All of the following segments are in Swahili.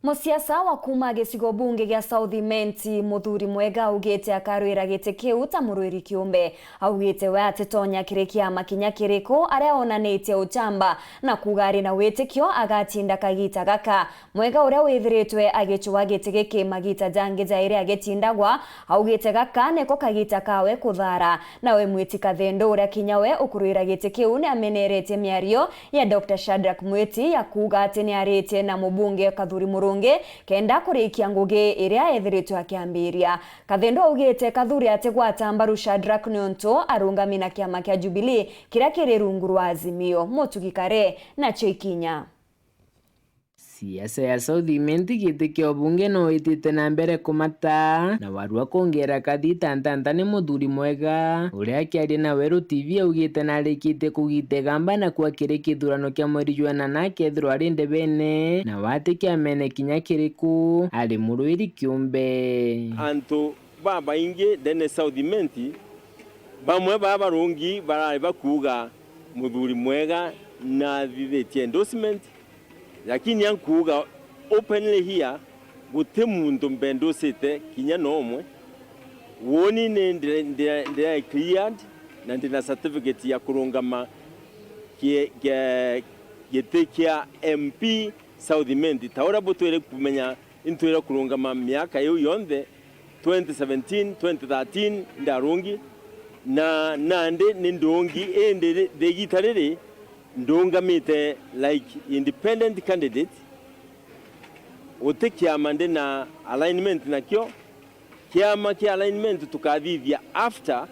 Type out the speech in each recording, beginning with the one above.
Musiasa wa kuma gicigo bunge gya South Imenti Muthuri Mwega augite akarwira gite kiu ta murwiri kiumbe. Augite we atitonya kirikia makinya kiriko aria onanitie uchamba na kugari na witikio agatinda kagita gaka. Mwega uria withiritwe agichwa gite giki magita jangi jaire agitindagwa augite gaka neko kagita kawe kuthara. Nawe mwitika thendo uria kinyawe ukurwira gite kiu ni amenerete miario ya Dr. Shadrack Mwiti ya kuga ati ni aritie na mubunge Kathuri Murungi kenda kurikia ngugi iria ethiritwe akiambiria. Kathendo augite Kathuri ategwata mbaru Shadrack nionto arungami na kiama kia Jubilee kiria kiri rungu rwa Azimio. Mutugikare na Cheikinya. Siasa ya South Imenti gite kio bunge no itite na mbere kumata na warua kongera kathita ntantane Muthuri Mwega uria akiaria na Weru TV augite na arikite kugite gamba na kwa kiri kithurano kia mweri jwana na kethirwa ari ndebene na watikia mene kinya kiriku ari murwiri kiumbe. Antu baba inge dene South Imenti bamwe baba rungi barari bakuga Muthuri Mwega na vivetie endorsement, lakini yankuga openly here gute muntu mbendosete kinya nomwe woni ne cleared na ndina certificate ya kurungama getekia MP South Imenti taura butwere kumenya intwera kurungama miaka yo yonde 2017 2013 ndarungi na nande nindongi ende degitarere ndongamite like independent candidate otekiama na alignment na kyo kiama kia alignment tukadhivya after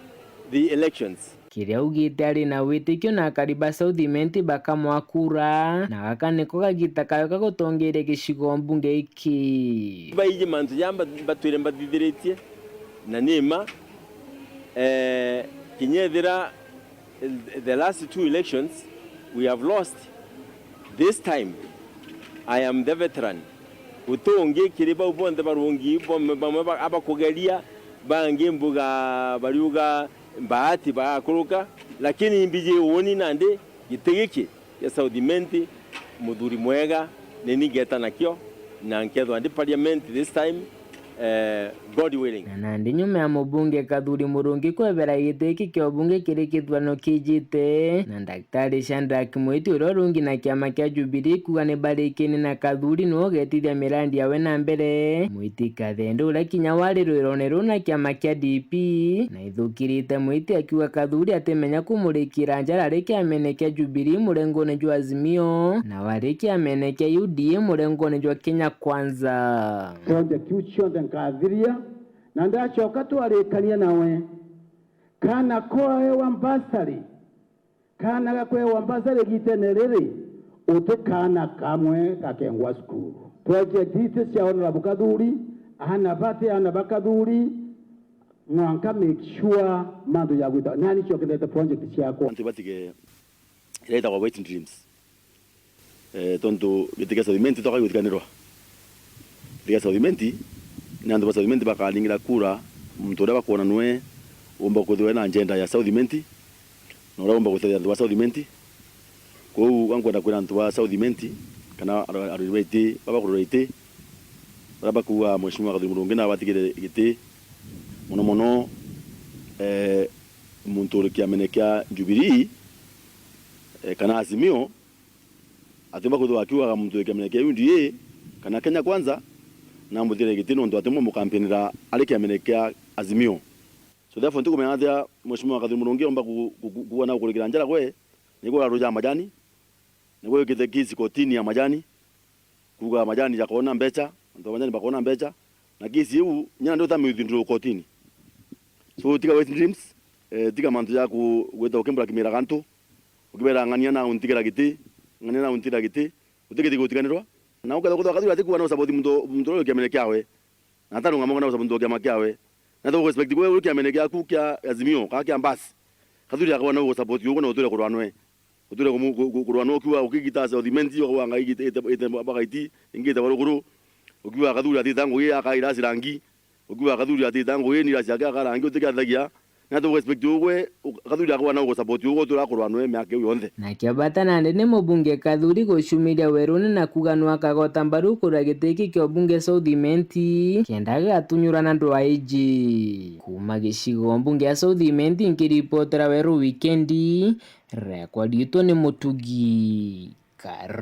the elections. Kiria ugite ari na witikio na kariba South Imenti bakamwakura na gaka niko kagita kayo gagutongere gicigo mbunge iki baije mantu jamba batwire mbathithiretie na nima kinyethira the last two elections we have lost. This time I am the veteran. Utonge kiriba ubonde barungi bamwe abakogeria bange mbuga bariuga mbahati bakuruka, lakini mbije woni nande gitegeke ya South Imenti Muthuri Mwega neni geta nakyo na nkedo andi parliament this time God willing. Na ndi nyume ya mubunge Kathuri Murungi kwebera giteki kio bunge kiri kithurano kijite na Daktari Shadrack Mwiti uria rungi na kiama kia Jubilee kuga ni barikini na Kathuri no getithia mirandi yawe na mbere. Mwiti kathendo uria kinya wari rwirone na kiama kia DP na ithukirite Mwiti akiuga Kathuri atemenya kumurikira njara ri kiamene kia Jubilee murengone jwa Azimio na wari kiamene kia UDA murengone jwa Kenya Kwanza. Kadhiria na ndachoka twarikania nawe kana koe wambasari kana gakwe wambasari gitenerere utukana kamwe kakengwa skuru project ite cia Honorable Kathuri ana bate ana Bakathuri nwanka make sure mando ya gwita nani chokete project ciako antibatige reta kwa waiting dreams tonto gitega South Imenti toka gutikanirwa gitega South Imenti nando ba South Imenti bakalingira kura mutore bakona nwe umba kuthwe na agenda ya South Imenti no umba kuthwe ndu wa South Imenti ko wankwenda kwena ndu wa South Imenti kana ariwete baba kuroite baba kuwa mheshimiwa Kathuri Murungi na batigire gite mono muntu kia menekea Jubilee kana Azimio atemba kuthwa akiwa muntu kia menekea UDA kana Kenya Kwanza na mudire gitino ndo atemo mu campaign ra alike amenekea Azimio. So therefore ntuko menathia mheshimiwa Kathuri Murungi omba kuona kurekera njara kwe niko aroja majani niko gite kisi kotini ya majani kuga majani ya kuona mbecha ndo majani bakona mbecha na kisi yu nyana ndo tamu ndro kotini. So tika wet dreams tika mantu ya gweta ukembra kimera kanto ukibera ngania na untikira giti ngania na untira giti utikiti gutikanirwa na ukatha kuthwa Kathuri atiku na support muntu ro kiamenekea we na tano ngamo na support kiamenekea we na to respect we kiamenekea ku kia Azimio ka kia mbasi Kathuri akabona go support yuko na utule kurwanwe utule kurwanwe kiwa ukigita South Imenti yo wanga igite ite bagaiti ingita baruguru ukiwa Kathuri ati tango ye akaira sirangi ukiwa Kathuri ati tango ye ni rasi akarangi utikathagia na tu respect ugwe kathuri akwa na ugo support ugo turakorwa no miaka yonthe na kiabata nande ni mubunge kathuri gucumiria weruni na kuganwa kagota mbaru kura gitiki kio bunge South Imenti kenda gatunyurana ndwaiji kuma gicigo bunge ya South Imenti nkiripotera weru weekendi rekodi itu ni Mutugi